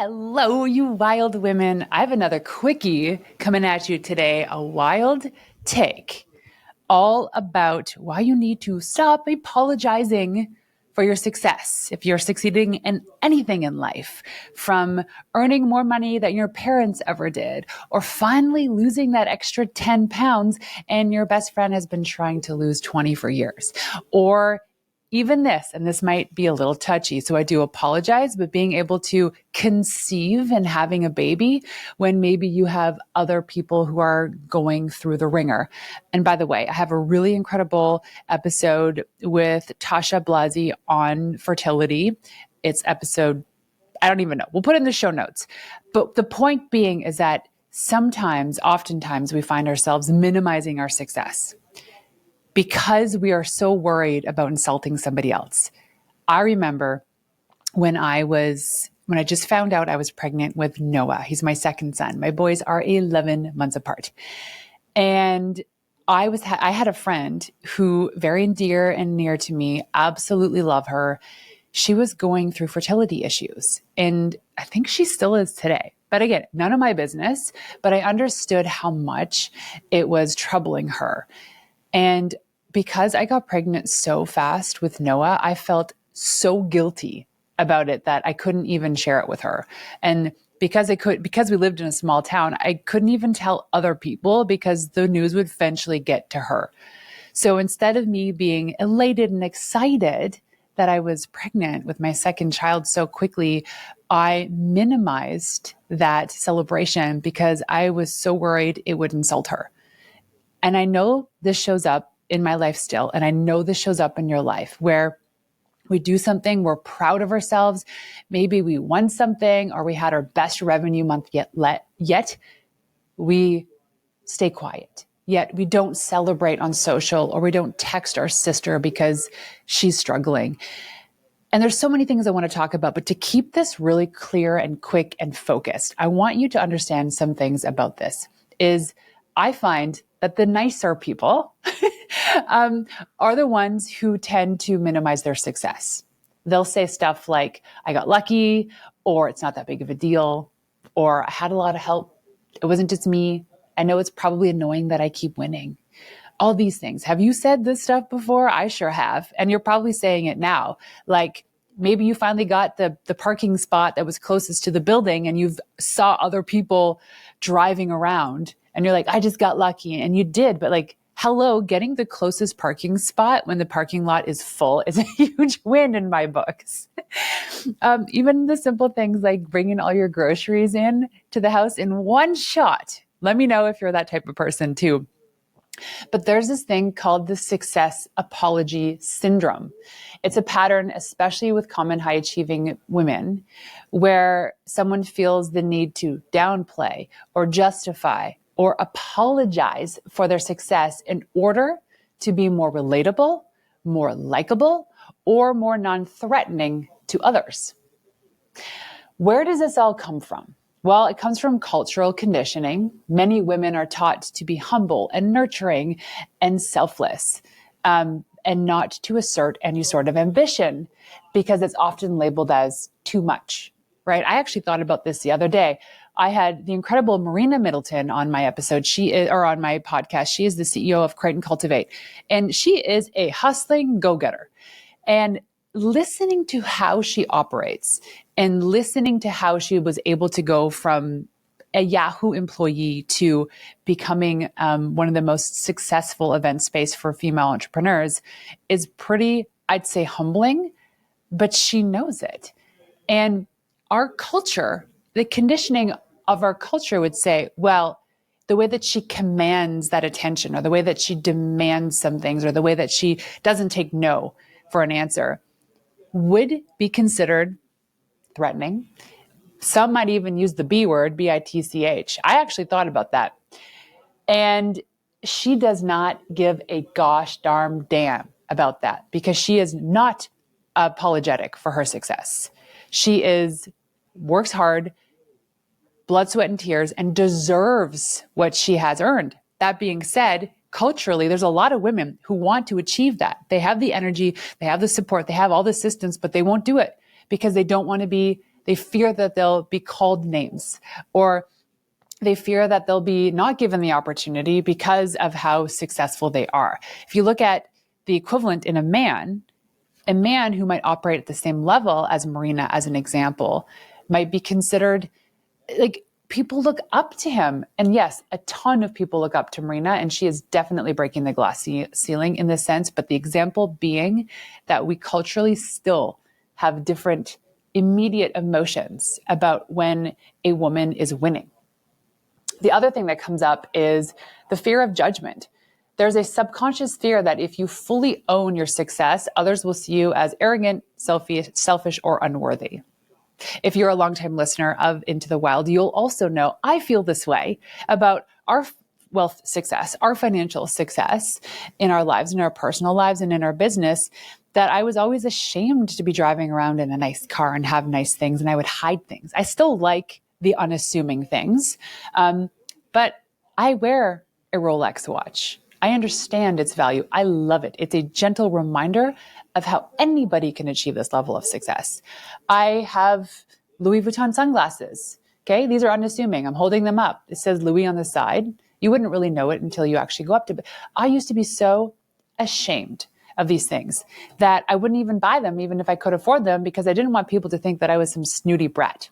Hello, you wild women. I have another quickie coming at you today, a wild take, all about why you need to stop apologizing for your success. If you're succeeding in anything in life, from earning more money than your parents ever did, or finally losing that extra 10 pounds and your best friend has been trying to lose 20 for years, or even this, and this might be a little touchy, so I do apologize, but being able to conceive and having a baby when maybe you have other people who are going through the ringer. And by the way, I have a really incredible episode with Tasha Blasi on fertility. It's episode, I don't even know. We'll put it in the show notes. But the point being is that oftentimes we find ourselves minimizing our success because we are so worried about insulting somebody else. I remember when I just found out I was pregnant with Noah. He's my second son. My boys are 11 months apart. And I had a friend who, very dear and near to me, absolutely love her. She was going through fertility issues, and I think she still is today. But again, none of my business, but I understood how much it was troubling her. And because I got pregnant so fast with Noah, I felt so guilty about it that I couldn't even share it with her. And because we lived in a small town, I couldn't even tell other people because the news would eventually get to her. So instead of me being elated and excited that I was pregnant with my second child so quickly, I minimized that celebration because I was so worried it would insult her. And I know this shows up in my life still, and I know this shows up in your life where we do something, we're proud of ourselves, maybe we won something or we had our best revenue month yet we stay quiet. Yet we don't celebrate on social, or we don't text our sister because she's struggling. And there's so many things I want to talk about, but to keep this really clear and quick and focused, I want you to understand some things about this. I find that the nicer people are the ones who tend to minimize their success. They'll say stuff like, I got lucky, or it's not that big of a deal, or I had a lot of help. It wasn't just me. I know it's probably annoying that I keep winning. All these things. Have you said this stuff before? I sure have. And you're probably saying it now. Like, maybe you finally got the parking spot that was closest to the building and you saw other people driving around and you're like, I just got lucky. And you did, but like, hello, getting the closest parking spot when the parking lot is full is a huge win in my books. Even the simple things like bringing all your groceries in to the house in one shot. Let me know if you're that type of person too. But there's this thing called the success apology syndrome. It's a pattern, especially with common high achieving women, where someone feels the need to downplay or justify or apologize for their success in order to be more relatable, more likable, or more non-threatening to others. Where does this all come from? Well, it comes from cultural conditioning. Many women are taught to be humble and nurturing and selfless, and not to assert any sort of ambition because it's often labeled as too much, right? I actually thought about this the other day. I had the incredible Marina Middleton on my episode. On my podcast. She is the CEO of Create and Cultivate, and she is a hustling go-getter. And listening to how she operates and listening to how she was able to go from a Yahoo employee to becoming one of the most successful event space for female entrepreneurs is pretty, I'd say, humbling, but she knows it. And our culture, the conditioning of our culture would say, well, the way that she commands that attention, or the way that she demands some things, or the way that she doesn't take no for an answer would be considered threatening. Some might even use the B word, B-I-T-C-H. I actually thought about that. And she does not give a gosh darn damn about that because she is not apologetic for her success. She works hard, blood, sweat, and tears, and deserves what she has earned. That being said, culturally, there's a lot of women who want to achieve that. They have the energy, they have the support, they have all the systems, but they won't do it because they don't want to be They fear that they'll be called names, or they fear that they'll be not given the opportunity because of how successful they are. If you look at the equivalent in a man who might operate at the same level as Marina, as an example, might be considered like, people look up to him. And yes, a ton of people look up to Marina, and she is definitely breaking the glass ceiling in this sense. But the example being that we culturally still have different immediate emotions about when a woman is winning. The other thing that comes up is the fear of judgment. There's a subconscious fear that if you fully own your success, others will see you as arrogant, selfish, or unworthy. If you're a longtime listener of Into the Wild, you'll also know I feel this way about our wealth success, our financial success in our lives, in our personal lives, and in our business, that I was always ashamed to be driving around in a nice car and have nice things, and I would hide things. I still like the unassuming things, but I wear a Rolex watch. I understand its value. I love it. It's a gentle reminder of how anybody can achieve this level of success. I have Louis Vuitton sunglasses. Okay. These are unassuming. I'm holding them up. It says Louis on the side. You wouldn't really know it until you actually go up to it. I used to be so ashamed of these things that I wouldn't even buy them, even if I could afford them, because I didn't want people to think that I was some snooty brat.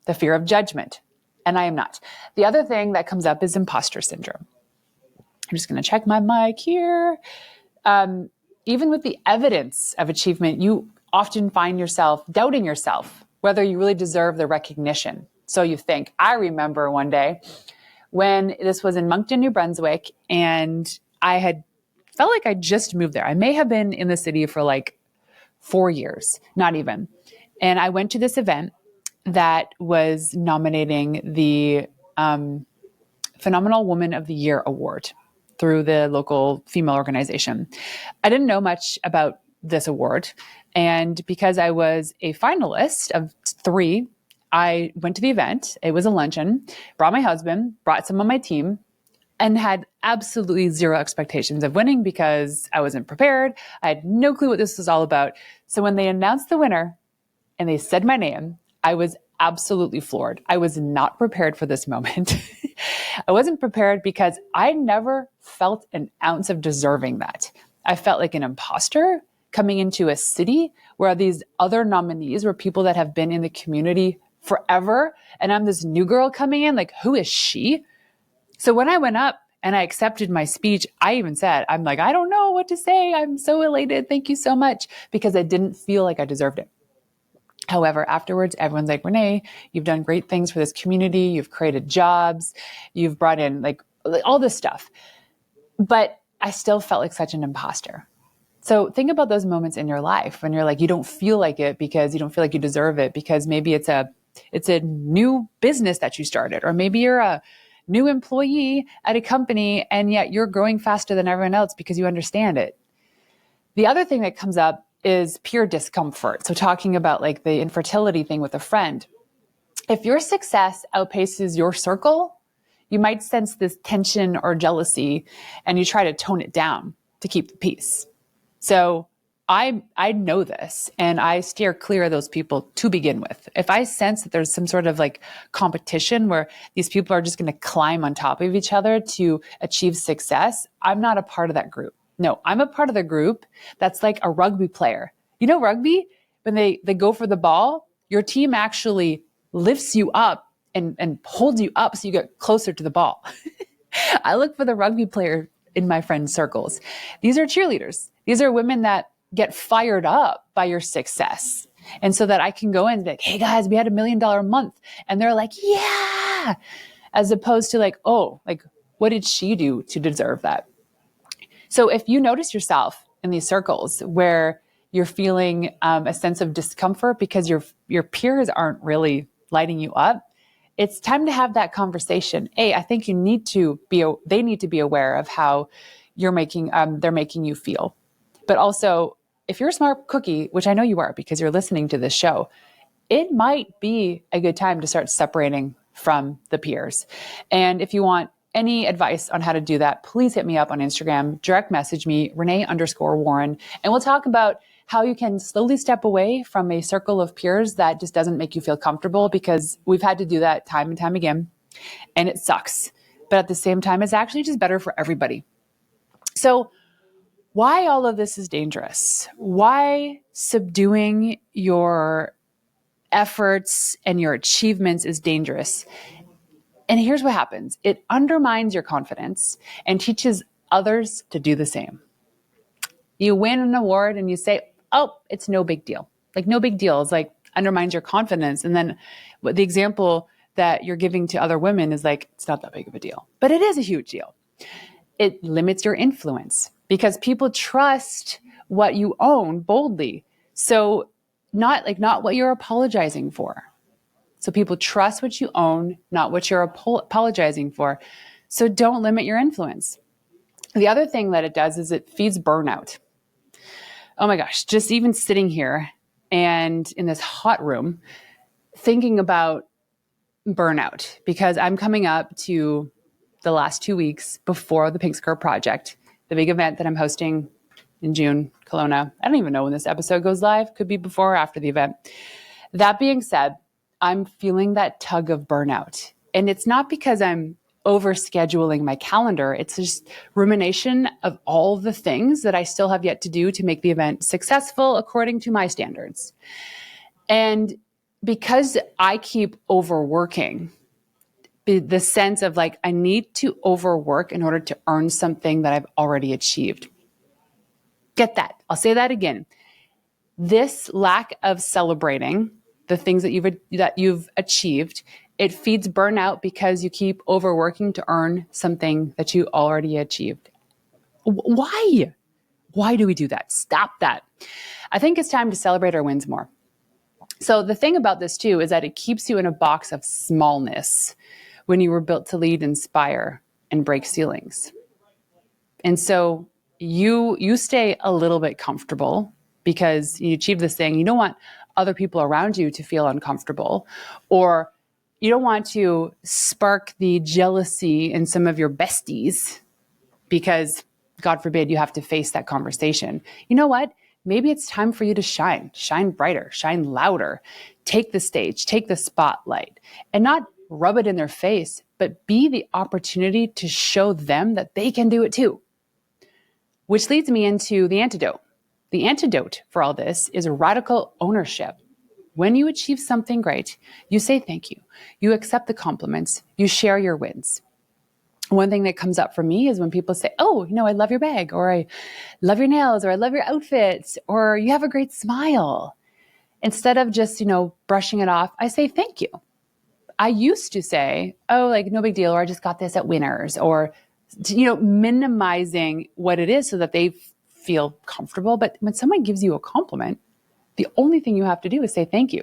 The fear of judgment. And I am not. The other thing that comes up is imposter syndrome. I'm just going to check my mic here. Even with the evidence of achievement, you often find yourself doubting yourself, whether you really deserve the recognition. So you think. I remember one day when this was in Moncton, New Brunswick, and I had felt like I just moved there. I may have been in the city for like 4 years, not even. And I went to this event that was nominating the Phenomenal Woman of the Year award through the local female organization. I didn't know much about this award. And because I was a finalist of 3, I went to the event. It was a luncheon, brought my husband, brought some of my team, and had absolutely zero expectations of winning because I wasn't prepared. I had no clue what this was all about. So when they announced the winner and they said my name, I was absolutely floored. I was not prepared for this moment. I wasn't prepared because I never felt an ounce of deserving that. I felt like an imposter coming into a city where these other nominees were people that have been in the community forever. And I'm this new girl coming in, like, who is she? So when I went up and I accepted my speech, I even said, I'm like, I don't know what to say. I'm so elated. Thank you so much. Because I didn't feel like I deserved it. However, afterwards, everyone's like, Renee, you've done great things for this community. You've created jobs. You've brought in like all this stuff. But I still felt like such an imposter. So think about those moments in your life when you're like, you don't feel like it because you don't feel like you deserve it, because maybe it's a new business that you started, or maybe you're a new employee at a company and yet you're growing faster than everyone else because you understand it. The other thing that comes up is pure discomfort. So talking about like the infertility thing with a friend, if your success outpaces your circle, you might sense this tension or jealousy and you try to tone it down to keep the peace. So I know this and I steer clear of those people to begin with. If I sense that there's some sort of like competition where these people are just going to climb on top of each other to achieve success, I'm not a part of that group. No, I'm a part of the group that's like a rugby player. You know, rugby, when they go for the ball, your team actually lifts you up and holds you up so you get closer to the ball. I look for the rugby player in my friend circles. These are cheerleaders. These are women that get fired up by your success. And so that I can go in and be like, hey guys, we had $1 million a month. And they're like, yeah, as opposed to like, oh, like, what did she do to deserve that? So if you notice yourself in these circles where you're feeling a sense of discomfort because your peers aren't really lighting you up, it's time to have that conversation. I think they need to be aware of how they're making you feel. But also, if you're a smart cookie, which I know you are because you're listening to this show, it might be a good time to start separating from the peers. And if you want any advice on how to do that, please hit me up on Instagram, direct message me, Renee_Warren, and we'll talk about how you can slowly step away from a circle of peers that just doesn't make you feel comfortable, because we've had to do that time and time again, and it sucks. But at the same time, it's actually just better for everybody. So why all of this is dangerous? Why subduing your efforts and your achievements is dangerous? And here's what happens. It undermines your confidence and teaches others to do the same. You win an award and you say, oh, it's no big deal. Like, no big deal. It's like undermines your confidence. And then the example that you're giving to other women is like, it's not that big of a deal. But it is a huge deal. It limits your influence because people trust what you own boldly. So not what you're apologizing for. So people trust what you own, not what you're apologizing for. So don't limit your influence. The other thing that it does is it feeds burnout. Oh my gosh, just even sitting here and in this hot room thinking about burnout, because I'm coming up to the last 2 weeks before the Pink Skirt Project, the big event that I'm hosting in June, Kelowna. I don't even know when this episode goes live. Could be before or after the event. That being said, I'm feeling that tug of burnout. And it's not because I'm overscheduling my calendar. It's just rumination of all the things that I still have yet to do to make the event successful according to my standards. And because I keep overworking, the sense of like, I need to overwork in order to earn something that I've already achieved. Get that. I'll say that again. This lack of celebrating the things that you've achieved, it feeds burnout because you keep overworking to earn something that you already achieved. Why? Why do we do that? Stop that. I think it's time to celebrate our wins more. So the thing about this too is that it keeps you in a box of smallness when you were built to lead, inspire, and break ceilings. And so you stay a little bit comfortable because you achieve this thing. You don't want other people around you to feel uncomfortable, or you don't want to spark the jealousy in some of your besties because, God forbid, you have to face that conversation. You know what? Maybe it's time for you to shine brighter, shine louder, take the stage, take the spotlight, and not rub it in their face, but be the opportunity to show them that they can do it too. Which leads me into the antidote. The antidote for all this is radical ownership. When you achieve something great, you say thank you. You accept the compliments. You share your wins. One thing that comes up for me is when people say, oh, I love your bag, or I love your nails, or I love your outfits, or you have a great smile. Instead of just, brushing it off, I say thank you. I used to say, oh, like no big deal, or I just got this at Winners, or, minimizing what it is so that they feel comfortable. But when someone gives you a compliment, the only thing you have to do is say thank you.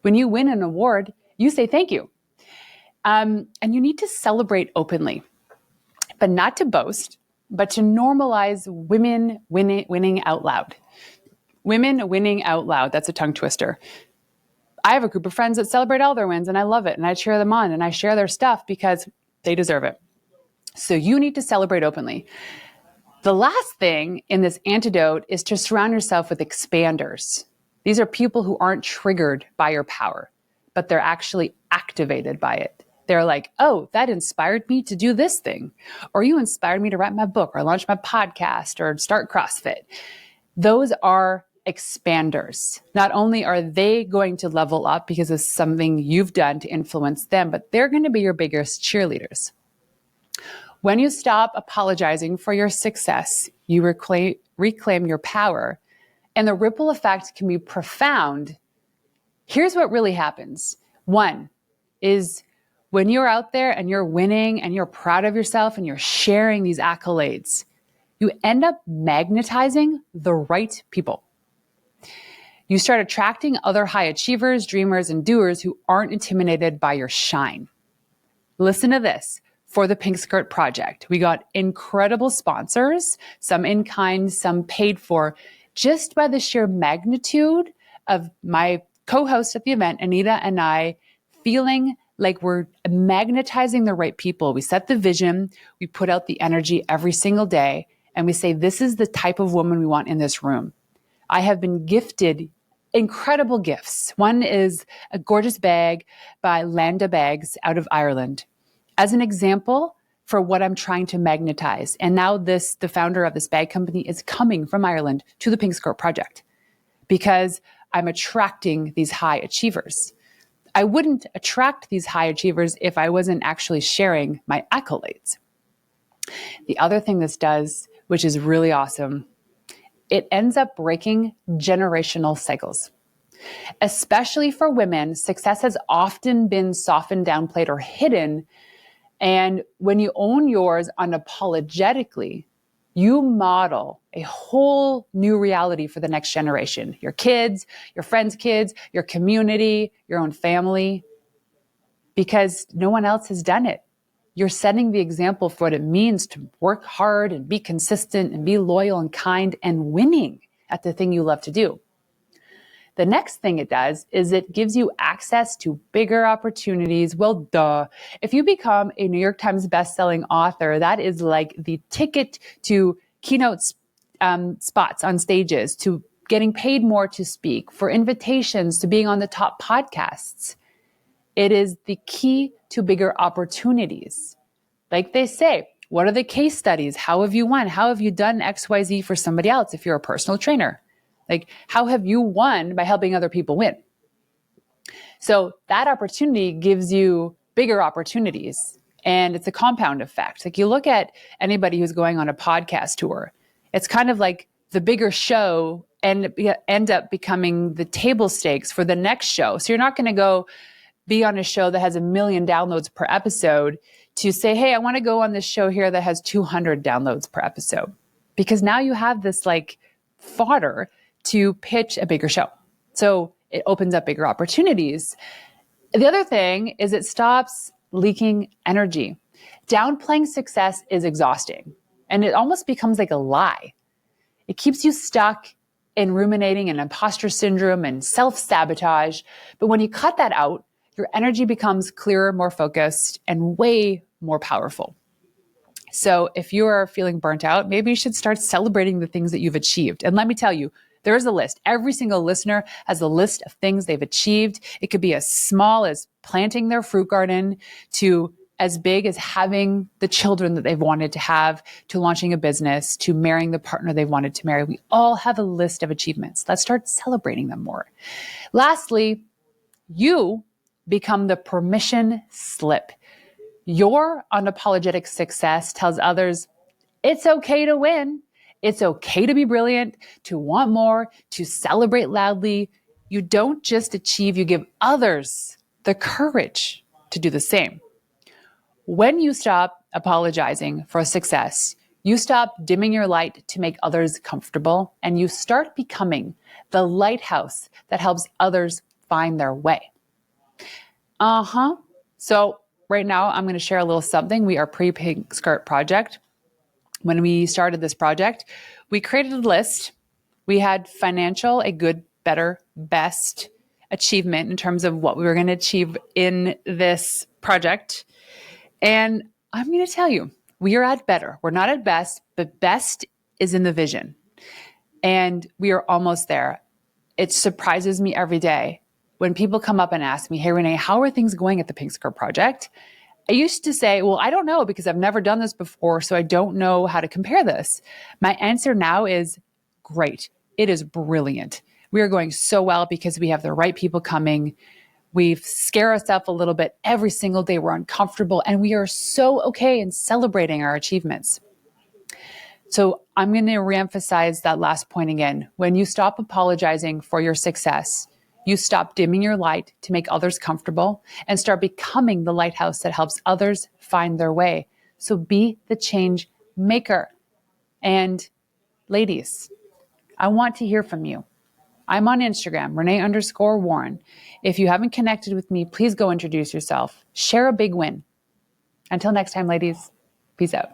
When you win an award, you say thank you. And you need to celebrate openly, but not to boast, but to normalize women winning out loud. Women winning out loud. That's a tongue twister. I have a group of friends that celebrate all their wins, and I love it. And I cheer them on and I share their stuff because they deserve it. So you need to celebrate openly. The last thing in this antidote is to surround yourself with expanders. These are people who aren't triggered by your power, but they're actually activated by it. They're like, oh, that inspired me to do this thing. Or you inspired me to write my book or launch my podcast or start CrossFit. Those are expanders. Not only are they going to level up because of something you've done to influence them, but they're going to be your biggest cheerleaders. When you stop apologizing for your success, you reclaim your power, and the ripple effect can be profound. Here's what really happens. One is when you're out there and you're winning and you're proud of yourself and you're sharing these accolades, you end up magnetizing the right people. You start attracting other high achievers, dreamers, and doers who aren't intimidated by your shine. Listen to this. For the Pink Skirt Project, we got incredible sponsors, some in kind, some paid for, just by the sheer magnitude of my co-host at the event, Anita, and I feeling like we're magnetizing the right people. We set the vision, we put out the energy every single day, and we say, this is the type of woman we want in this room. I have been gifted incredible gifts. One is a gorgeous bag by Landa Bags out of Ireland as an example for what I'm trying to magnetize. And now the founder of this bag company is coming from Ireland to the Pink Skirt Project because I'm attracting these high achievers. I wouldn't attract these high achievers if I wasn't actually sharing my accolades. The other thing this does, which is really awesome, it ends up breaking generational cycles. Especially for women, success has often been softened, downplayed, or hidden. And when you own yours unapologetically, you model a whole new reality for the next generation. Your kids, your friends' kids, your community, your own family, because no one else has done it. You're setting the example for what it means to work hard and be consistent and be loyal and kind and winning at the thing you love to do. The next thing it does is it gives you access to bigger opportunities. Well, duh. If you become a New York Times bestselling author, that is like the ticket to keynote spots on stages, to getting paid more to speak, for invitations to being on the top podcasts. It is the key to bigger opportunities. Like they say, what are the case studies? How have you won? How have you done XYZ for somebody else if you're a personal trainer? Like, how have you won by helping other people win? So that opportunity gives you bigger opportunities, and it's a compound effect. Like, you look at anybody who's going on a podcast tour, it's kind of like the bigger show and end up becoming the table stakes for the next show. So you're not going to go be on a show that has 1 million downloads per episode to say, hey, I want to go on this show here that has 200 downloads per episode. Because now you have this like fodder to pitch a bigger show. So it opens up bigger opportunities. The other thing is it stops leaking energy. Downplaying success is exhausting, and it almost becomes like a lie. It keeps you stuck in ruminating and imposter syndrome and self-sabotage. But when you cut that out, your energy becomes clearer, more focused, and way more powerful. So if you are feeling burnt out, maybe you should start celebrating the things that you've achieved. And let me tell you, there's a list. Every single listener has a list of things they've achieved. It could be as small as planting their fruit garden to as big as having the children that they've wanted to have, to launching a business, to marrying the partner they've wanted to marry. We all have a list of achievements. Let's start celebrating them more. Lastly, you become the permission slip. Your unapologetic success tells others it's okay to win. It's okay to be brilliant, to want more, to celebrate loudly. You don't just achieve, you give others the courage to do the same. When you stop apologizing for success, you stop dimming your light to make others comfortable, and you start becoming the lighthouse that helps others find their way. So right now, I'm going to share a little something. We are pre-Pink Skirt Project. When we started this project, we created a list. We had financial, a good, better, best achievement in terms of what we were going to achieve in this project. And I'm going to tell you, we are at better. We're not at best, but best is in the vision. And we are almost there. It surprises me every day when people come up and ask me, hey, Renee, how are things going at the Pink Skirt Project? I used to say, well, I don't know because I've never done this before, so I don't know how to compare this. My answer now is great. It is brilliant. We are going so well because we have the right people coming. We scare ourselves a little bit every single day. We're uncomfortable, and we are so okay in celebrating our achievements. So I'm going to reemphasize that last point again. When you stop apologizing for your success, you stop dimming your light to make others comfortable and start becoming the lighthouse that helps others find their way. So be the change maker. And ladies, I want to hear from you. I'm on Instagram, Renee_Warren. If you haven't connected with me, please go introduce yourself. Share a big win. Until next time, ladies, peace out.